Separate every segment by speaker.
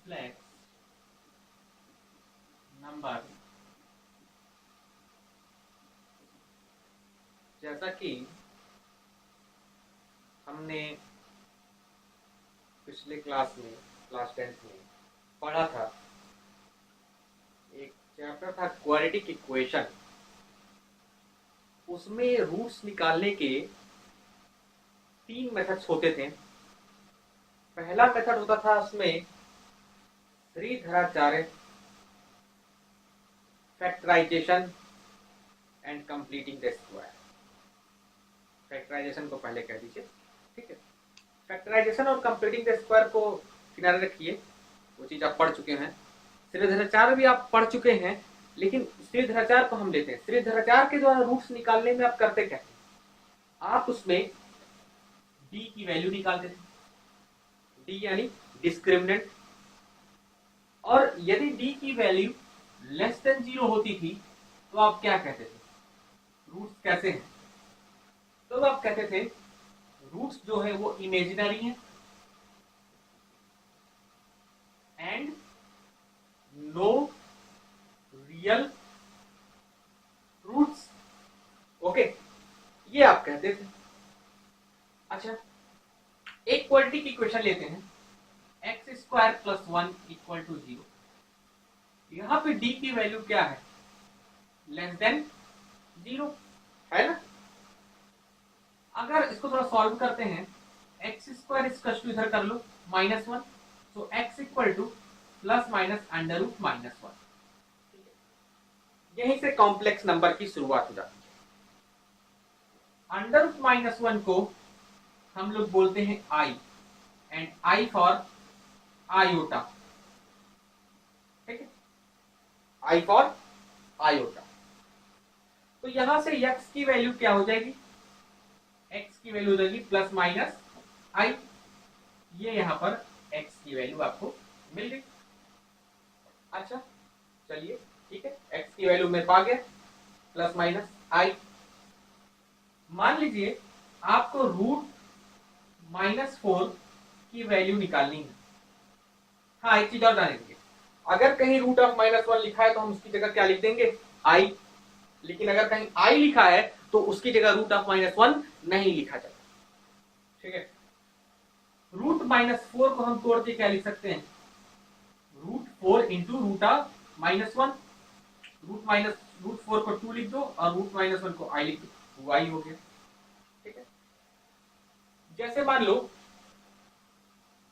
Speaker 1: Complex number, जैसा कि हमने पिछले क्लास में, क्लास 10th में पढ़ा था, एक चैप्टर था क्वाड्रेटिक इक्वेशन। उसमें रूट्स निकालने के 3 मेथड्स होते थे। पहला मेथड होता था उसमें त्रिधराचार्य, factorisation and completing the square. Factorisation को पहले कह दीजिए, ठीक है। फैक्टराइजेशन और कंप्लीटिंग द स्क्वायर को किनारे रखिए, वो चीज आप पढ़ चुके हैं। त्रिधराचार्य भी आप पढ़ चुके हैं, लेकिन त्रिधराचार्य को हम लेते हैं। त्रिधराचार्य के द्वारा रूट्स निकालने में आप करते क्या, आप उसमें डी की वैल्यू निकालते थे, डी यानी डिस्क्रिमिनेंट। और यदि डी की वैल्यू लेस देन 0 होती थी तो आप क्या कहते थे, रूट्स कैसे हैं, तो आप कहते थे रूट्स जो है वो इमेजिनरी हैं and no real roots. Okay, ये आप कहते थे। अच्छा, एक क्वाड्रेटिक इक्वेशन लेते हैं, x square plus 1 equal to 0। यहां पे डी की वैल्यू क्या है, लेस देन 0 है ना। अगर इसको थोड़ा सॉल्व करते हैं, एक्स स्क्वायर इसका इधर कर लो -1, तो x equal to plus minus under root -1। यहीं से कॉम्प्लेक्स नंबर की शुरुआत हो जाती है। अंडर रूट -1 को हम लोग बोलते हैं आई, एंड आई फॉर आयोटा, ठीक है, आई फॉर आयोटा। तो यहां से x की वैल्यू क्या हो जाएगी, x की वैल्यू हो जाएगी प्लस माइनस आई। ये यहां पर x की वैल्यू आपको मिल गई। अच्छा चलिए ठीक है, x की वैल्यू मेरे पास गया प्लस माइनस आई। मान लीजिए आपको √-4 की वैल्यू निकालनी है। हाँ, एक चीज और जान लीजिए, अगर कहीं √-1 लिखा है तो हम उसकी जगह क्या लिख देंगे, आई। लेकिन अगर कहीं आई लिखा है तो उसकी जगह √-1 नहीं लिखा जाता, ठीक है। √-4 को हम तोड़ के क्या लिख सकते हैं, √4 इंटू √-1। √4 को 2 लिख दो और √-1 को आई लिख दो, वो आई हो गया, ठीक है। जैसे मान लो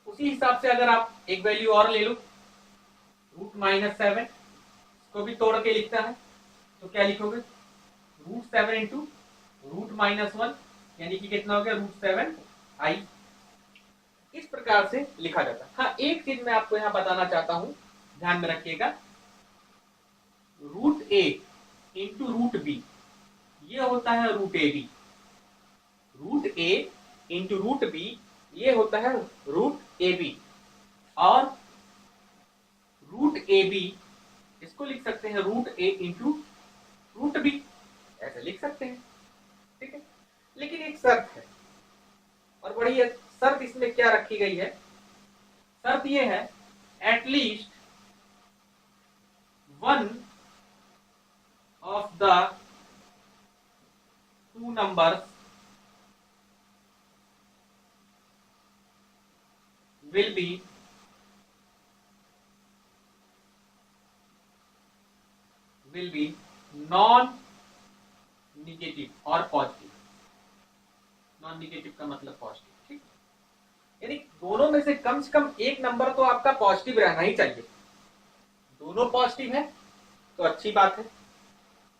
Speaker 1: उसी हिसाब से अगर आप एक वैल्यू और ले लो, √-7 को भी तोड़ के लिखता है तो क्या लिखोगे, √7 इंटू √-1 यानी कि कितना हो गया, √7 आई। इस प्रकार से लिखा जाता है। हाँ, एक चीज मैं आपको यहां बताना चाहता हूं, ध्यान में रखिएगा, √a इंटू √b ये होता है √ab, √a इंटू √b ये होता है √ab, और √ab इसको लिख सकते हैं √a इंटू √b, ऐसे लिख सकते हैं, ठीक है। लेकिन एक शर्त है, और बड़ी शर्त इसमें क्या रखी गई है, शर्त ये है, at least one of the 2 numbers will be non negative और पॉजिटिव। नॉन नेगेटिव का मतलब पॉजिटिव, ठीक, यानी दोनों में से कम एक नंबर तो आपका पॉजिटिव रहना ही चाहिए। दोनों पॉजिटिव है तो अच्छी बात है,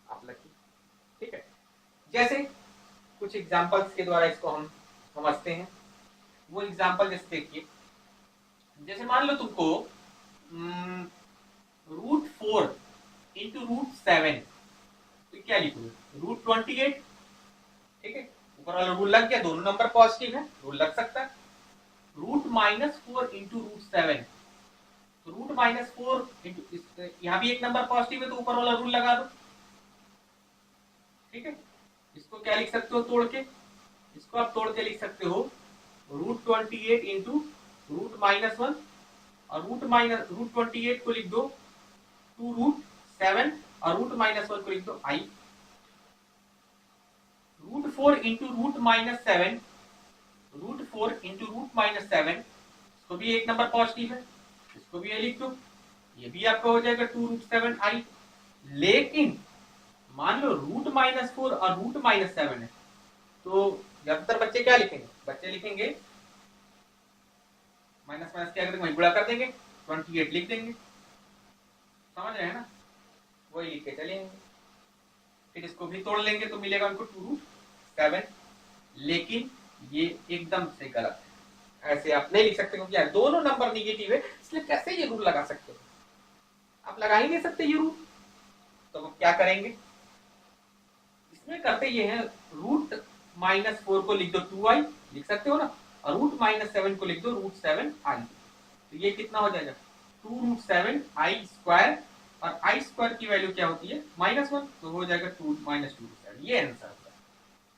Speaker 1: आप लकी, ठीक है। जैसे कुछ एग्जांपल्स के द्वारा इसको हम समझते हैं। वो एग्जांपल जैसे देखिए, जैसे मान लो तुमको √4 इंटू √7, तो क्या लिखोगे, √28, ठीक है। ऊपर वाला रूल लग गया, दोनों नंबर पॉजिटिव है, रूल लग सकता है। √-4 इंटू √7, तो √-4 इंटू, यहाँ भी एक नंबर पॉजिटिव है तो ऊपर वाला रूल लगा दो, ठीक है। इसको क्या लिख सकते हो तोड़ के, इसको आप तोड़ के लिख सकते हो √28 इंटू √-1 और रूट 28 को लिख दो 2√7 और √-1 को लिख दो I। √4 इंटू √-7, √4 इंटू √-7, इसको भी एक नंबर पॉजिटिव है, इसको भी ये लिख दो, ये भी आपका हो जाएगा 2√7I। लेकिन मान लो √-4 और √-7 है, तो ज्यादातर बच्चे क्या लिखेंगे, बच्चे लिखेंगे माइनस माइनस क्या करेंगे, वही गुणा कर देंगे, 28 लिख देंगे, समझ रहे हैं ना, वही लिख के चलेंगे। फिर इसको भी तोड़ लेंगे तो मिलेगा उनको 2√7। लेकिन ये एकदम से गलत है, ऐसे आप नहीं लिख सकते क्योंकि यार दोनों नंबर निगेटिव है, इसलिए कैसे ये रूल लगा सकते हो, आप लगा ही नहीं सकते ये रूल। तो वो क्या करेंगे, इसमें करते ये हैं √-4 को लिख दो 2I, लिख सकते हो ना, और √-7 को लिख दो √7I। तो ये कितना हो जाएगा 2√7I², और I² की वैल्यू क्या होती है -1, तो हो जाएगा 2√7। ये आंसर होगा,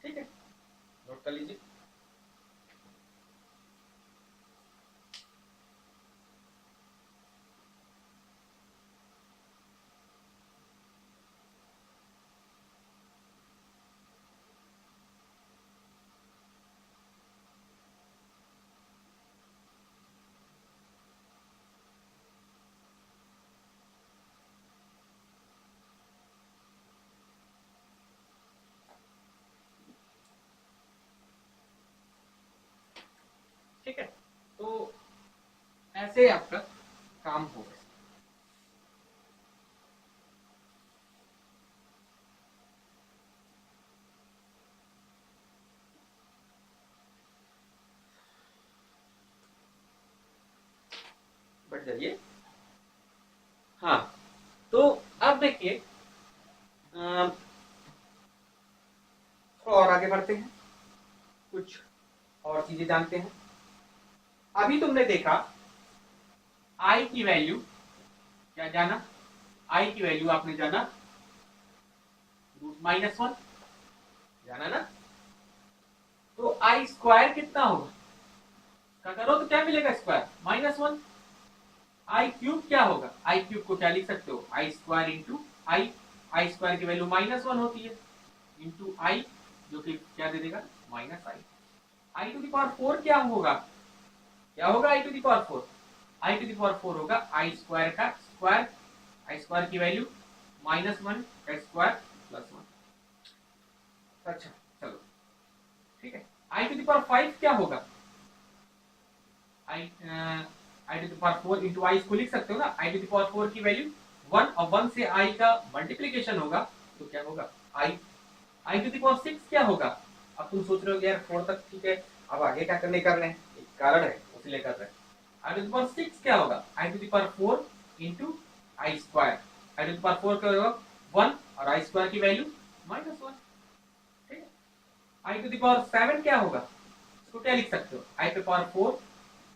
Speaker 1: ठीक है, नोट कर लीजिए। ठीक है, तो ऐसे आपका काम होगा। बढ़ जाइए। हाँ, तो अब देखिए थोड़ा और आगे बढ़ते हैं, कुछ और चीजें जानते हैं। अभी तुमने देखा I की वैल्यू क्या जाना, I की वैल्यू आपने जाना √-1 जाना ना, तो I² कितना होगा, क्या करो तो क्या मिलेगा स्क्वायर -1। I³ क्या होगा, I³ को क्या लिख सकते हो I² इंटू I² की वैल्यू -1 होती है, इंटू I जो कि क्या दे देगा -I। I⁴ क्या होगा, क्या होगा I⁴? I⁴ होगा I² का स्क्वायर, I² की वैल्यू -1 का स्क्वायर +1। अच्छा चलो ठीक है। I⁵ क्या होगा, I⁴ इंटू I इसको लिख सकते हो ना, I⁴ की वैल्यू 1 और 1 से I का मल्टीप्लीकेशन होगा, तो क्या होगा I⁵ क्या होगा। अब तुम सोच रहे हो यार 4 तक ठीक है, अब आगे क्या करने कर रहे हैं, एक कारण है उसलिए कर रहे हैं। I⁵ क्या होगा I⁴ इंटू I², I⁴ क्या होगा 1 और I² की वैल्यू -1, ठीक है। I⁵ क्या होगा, इसको क्या लिख सकते हो I⁴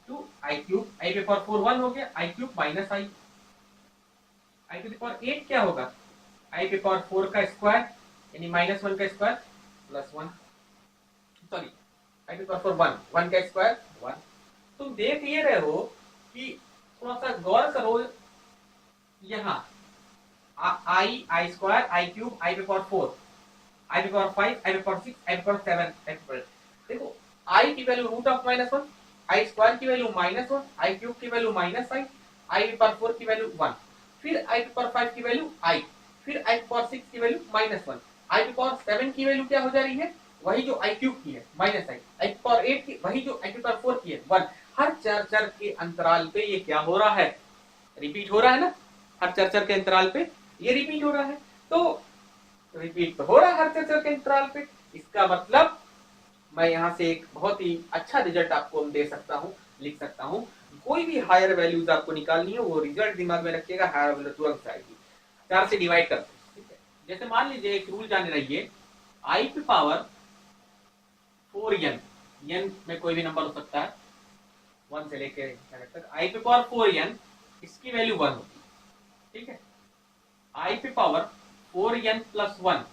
Speaker 1: टू I³ I⁴ 1 हो गया, I³ -I। I⁵ क्या होगा I⁴ का स्क्वायर यानी -1 का स्क्वायर +1, सॉरी I⁴ 1 का स्क्वायर 1। तुम देख ये रहे हो कि थोड़ा सा गौर करो, यहाँ I² I³ I⁴ I⁴ 5 I⁴ 6 I⁴ 7 देखो I की वैल्यू √-1, I² की वैल्यू -1, I³ की वैल्यू -I, I⁴ की वैल्यू 1, फिर I⁴ की वैल्यू I, फिर I⁴ की वैल्यू -1, I⁴ की वैल्यू क्या हो जा रही है, वही जो I³ की है -I, I⁴ की वही जो I⁴ की है 1। हर चर के अंतराल पे ये क्या हो रहा है, रिपीट हो रहा है ना, हर चर के अंतराल पे ये रिपीट हो रहा है, तो रिपीट तो हो रहा है हर चर के अंतराल पे। इसका मतलब मैं यहाँ से एक बहुत ही अच्छा रिजल्ट आपको दे सकता हूँ, लिख सकता हूँ। कोई भी हायर वैल्यूज आपको निकालनी है, वो रिजल्ट दिमाग में रखिएगा, हायर वैल्यू तुरंत आएगी। 4 से डिवाइड करते हैं, ठीक है। जैसे मान लीजिए एक रूल जाने रहिए, I⁴ 4n, n में कोई भी नंबर हो सकता है 1 से लेके तक, I⁴ 4n इसकी वैल्यू 1 होती है, ठीक है। I⁴ 4n + 1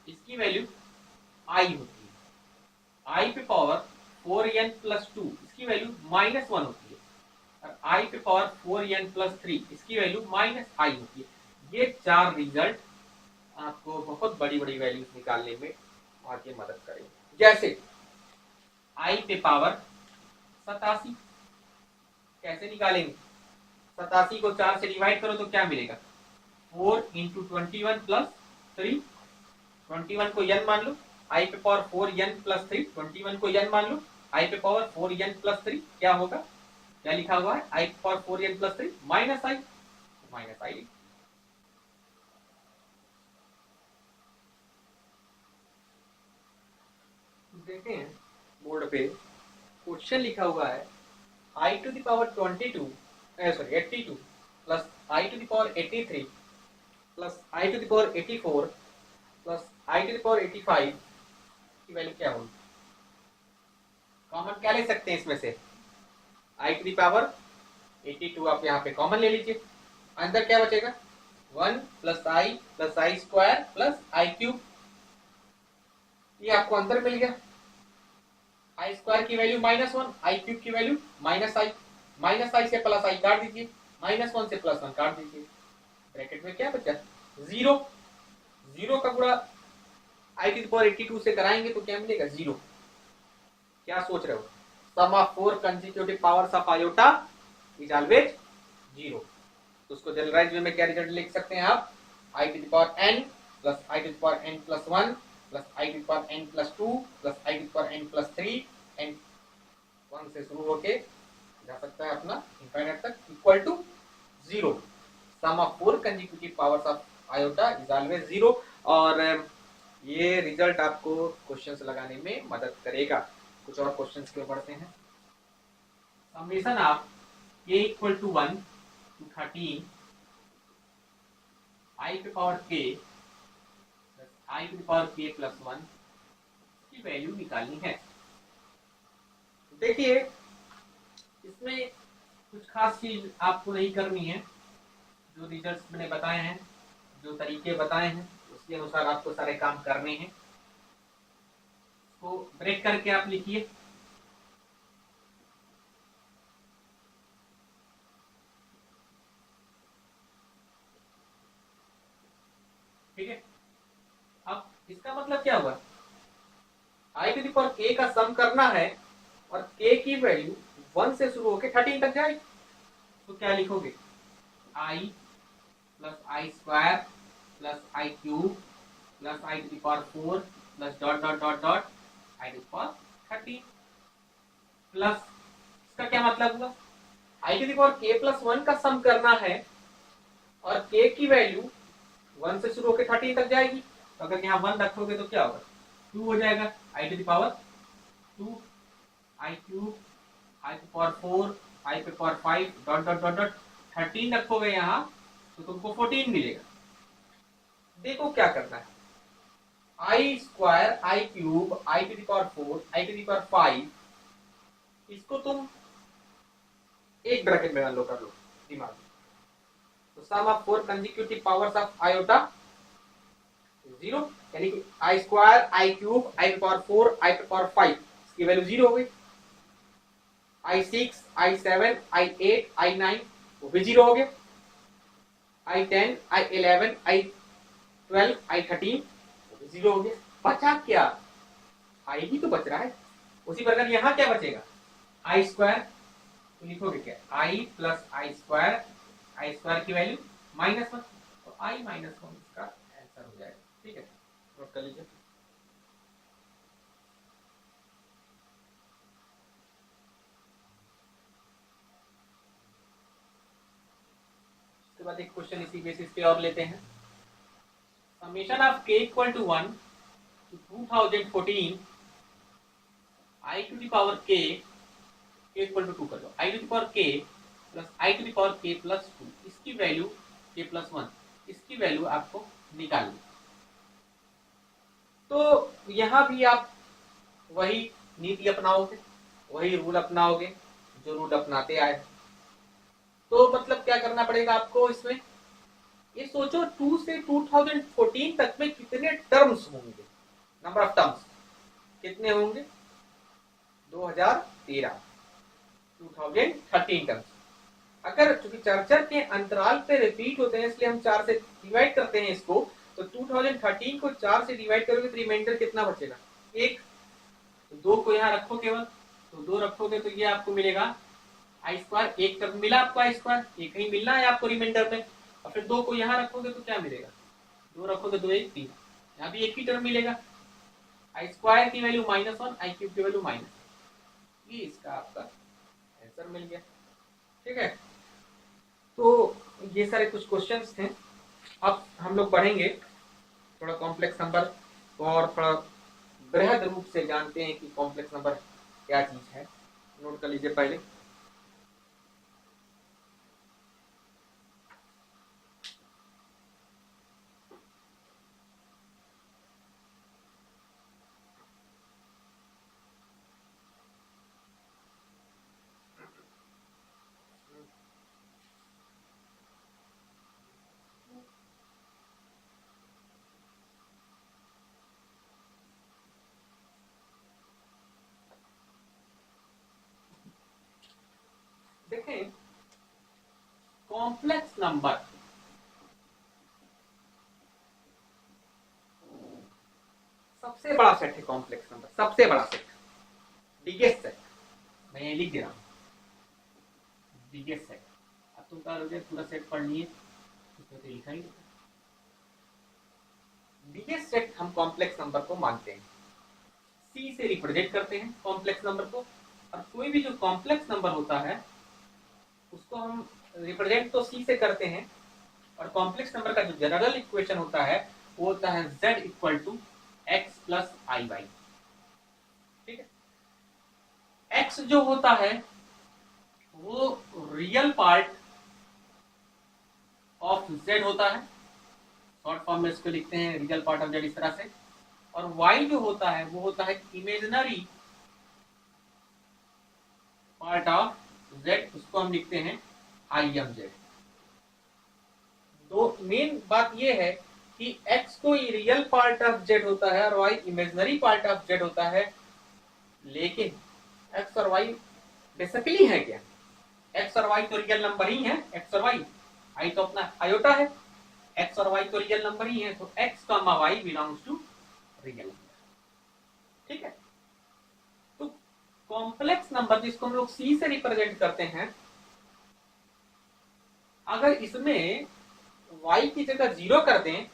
Speaker 1: इसकी वैल्यू I होती है। I⁴ 4n + 2 इसकी वैल्यू -1 होती है। और आई पे पावर 4n+3 इसकी वैल्यू -i होती है। ये चार रिजल्ट आपको बहुत बड़ी बड़ी वैल्यूज निकालने में आगे मदद करेंगे। जैसे आई पे पावर 87 कैसे निकालेंगे? 87 को 4 से डिवाइड करो तो क्या मिलेगा? 4 इंटू 21+3, 21 को n मान लो, आई पे पावर 4n+3, 21 को n मान लो, आई पे पावर 4n+3 क्या होगा? क्या लिखा हुआ है? आई पे power 4n+3 minus i, minus i. देखते हैं बोर्ड पे क्वेश्चन लिखा हुआ है i to the power 82 plus i to the power 83 plus i to the power 84 plus i to the power 85 की वैल्यू क्या होगी? कॉमन क्या ले सकते हैं इसमें से? आई टू द पावर 82 आप यहाँ पे कॉमन ले लीजिए, अंदर क्या बचेगा? 1 plus i square plus i cube, ये आपको अंदर मिल गया। आई स्क्वायर की वैल्यू -1, आई क्यूब की वैल्यू माइनस आई से प्लस आई काट दीजिए, -1 से +1 काट दीजिए, ब्रैकेट में क्या बचा? 0। 0 का गुणा आई टू द पावर 82 से कराएंगे तो क्या मिलेगा? 0। क्या सोच रहे हो? Sum of 4 consecutive powers of iota is always 0। तो उसको जनरलाइज वे में क्या रिजल्ट लिख सकते हैं आप? I to the power n plus i to the power n+1 plus i to the power n+2 plus i to the power n+3 and 1 से शुरू होके जा सकता है अपना इनफाइनाइट तक, equal to 0। Sum of 4 consecutive powers of iota is always 0। और ये रिजल्ट आपको क्वेश्चंस लगाने में मदद करेगा। कुछ और क्वेश्चंस के बढ़ते हैं। Summation of k equal to 1 to 13 i पे power k i to the power k plus 1 की वैल्यू निकालनी है। देखिए इसमें कुछ खास चीज आपको नहीं करनी है, जो रिजल्ट्स मैंने बताए हैं, जो तरीके बताए हैं उसके अनुसार आपको सारे काम करने हैं। तो ब्रेक करके आप लिखिए। ठीक है, अब इसका मतलब क्या हुआ? I to the power k का सम करना है और k की वैल्यू 1 से शुरू होकर 13 तक जाएगी। तो क्या लिखोगे? i plus i square plus i cube plus i to the power 4 plus dot dot dot dot i to the power 13 plus, इसका क्या मतलब हुआ? I to the power k plus 1 का सम करना है और k की वैल्यू 1 से शुरू होकर 13 तक जाएगी। तो अगर यहाँ 1 रखोगे तो क्या होगा? 2 हो जाएगा। I to the power 2 i cube i पे पावर 4 आई पे power 5 dot dot dot dot 13 रखोगे यहाँ तो तुमको 14 मिलेगा। देखो क्या करना है, i square i cube i to the power 4 i to the power 5, इसको तुम एक ब्रैकेट में लो कर लो दिमाग में। तो sum of 4 consecutive powers of iota 0, यानी कि आई स्क्वायर आई क्यूब आई पे पावर 4 आई पे पावर 5 इसकी वैल्यू 0 हो गई। i6 i7 i8 i9 वो भी 0 हो गया। i10 i11 i12 i13 वो भी 0 हो गया। बचा क्या? i ही तो बच रहा है। उसी प्रकार यहाँ क्या बचेगा? आई स्क्वायर, तो लिखोगे क्या? i प्लस आई स्क्वायर की वैल्यू -1, तो i -1 इसका आंसर हो जाएगा। ठीक है, नोट कर लीजिए। उसके बाद एक क्वेश्चन इसी बेसिस पे और लेते हैं। Summation of k equal to 1 to 2014 i to the power k equal to 2 कर लो, i to the power k plus i to the power k plus 2, इसकी वैल्यू k प्लस 1, इसकी वैल्यू आपको निकालनी। तो यहाँ भी आप वही नीति अपनाओगे, वही रूल अपनाओगे जो रूल अपनाते आए। तो मतलब क्या करना पड़ेगा आपको इसमें? ये सोचो 2 से 2014 तक में कितने टर्म्स होंगे, नंबर ऑफ टर्म्स कितने होंगे? 2013 टर्म्स। अगर चूंकि 4 के अंतराल पे रिपीट होते हैं इसलिए हम 4 से डिवाइड करते हैं इसको, तो 2013 को 4 से डिवाइड करोगे तो रिमाइंडर कितना बचेगा? 1। तो 2 को यहाँ रखो केवल, तो 2 रखोगे तो ये आपको मिलेगा आई स्क्वायर, एक टर्म मिला आपको आई स्क्वायर, एक ही मिलना है आपको रिमाइंडर में। और फिर 2 को यहाँ रखोगे तो क्या मिलेगा? 2 रखोगे 2 1 3, यहाँ भी एक ही टर्म मिलेगा, आई स्क्वायर की वैल्यू -1, आई क्यूब की वैल्यू -, ये इसका आपका आंसर मिल गया। ठीक है, तो ये सारे कुछ क्वेश्चंस थे। अब हम लोग पढ़ेंगे थोड़ा कॉम्प्लेक्स नंबर और थोड़ा बृहद रूप से जानते हैं कि कॉम्प्लेक्स नंबर क्या चीज है। नोट कर लीजिए पहले। देखें, कॉम्प्लेक्स नंबर सबसे बड़ा सेट है। कॉम्प्लेक्स नंबर सबसे बड़ा सेट, बिगेस्ट सेट, मैं ये लिख दे रहा हूं, बिगेस्ट सेट। अब तुम कहोगे पूरा सेट पढ़ लिए, तो लिखा ही बिगेस्ट सेट हम कॉम्प्लेक्स नंबर को मानते हैं, सी से रिप्रेजेंट करते हैं कॉम्प्लेक्स नंबर को। और कोई भी जो कॉम्प्लेक्स नंबर होता है उसको हम रिप्रेजेंट तो सी से करते हैं, और कॉम्प्लेक्स नंबर का जो जनरल इक्वेशन होता है वो होता है z equal to x plus i y. ठीक है, x जो होता है वो रियल पार्ट ऑफ z होता है, शॉर्ट फॉर्म में इसको लिखते हैं रियल पार्ट ऑफ z इस तरह से। और y जो होता है वो होता है इमेजिनरी पार्ट ऑफ z, उसको हम लिखते हैं आई एम जेड। तो मेन बात ये है कि x कोई रियल पार्ट ऑफ z होता है और y imaginary part of z होता है, लेकिन x और y बेसिकली है क्या? x और y तो रियल नंबर ही है, x और y, i तो अपना आयोटा है, x और y तो रियल नंबर ही है, तो x, y belongs to real number. ठीक है, तो कॉम्प्लेक्स नंबर जिसको हम लोग c से रिप्रेजेंट करते हैं, अगर इसमें y की जगह 0 कर दें,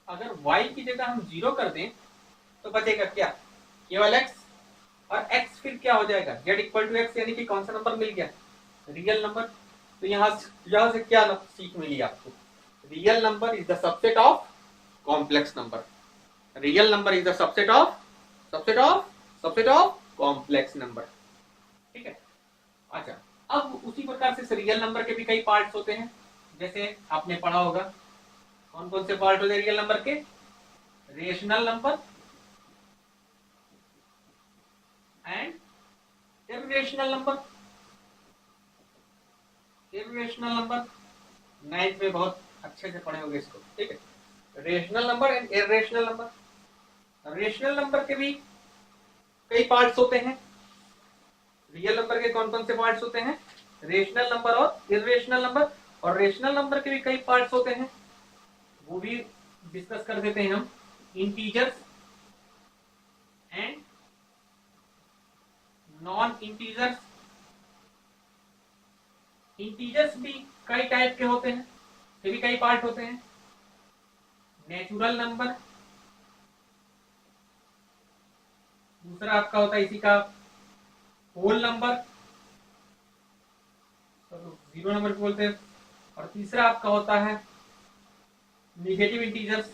Speaker 1: अगर y की जगह हम 0 कर दें तो बचेगा क्या? केवल x, और x फिर क्या हो जाएगा? z इक्वल टू एक्स, यानी कि कौन सा नंबर मिल गया? Real number. तो यहाँ से क्या सीख मिली आपको? Real number is the subset of complex number, real number is the subset of complex number. ठीक है, अच्छा, अब उसी प्रकार से रियल नंबर के भी कई पार्ट्स होते हैं, जैसे आपने पढ़ा होगा कौन कौन से पार्ट होते हैं रियल नंबर के? Rational number and irrational number. Irrational number 9th में बहुत अच्छे से पढ़े होंगे इसको। ठीक है, rational number and irrational number. Rational number के भी कई पार्ट्स होते हैं। रियल नंबर के कौन कौन से पार्ट्स होते हैं? रेशनल नंबर और इर्रेशनल नंबर। और रेशनल नंबर के भी कई पार्ट्स होते हैं, वो भी डिस्कस कर देते हैं हम। Integers and non integers. Integers भी कई टाइप के होते हैं, ये भी कई पार्ट होते हैं। नेचुरल नंबर, दूसरा आपका होता है इसी का होल नंबर, तो 0 नंबर बोलते हैं। और तीसरा आपका होता है निगेटिव इंटीजर्स,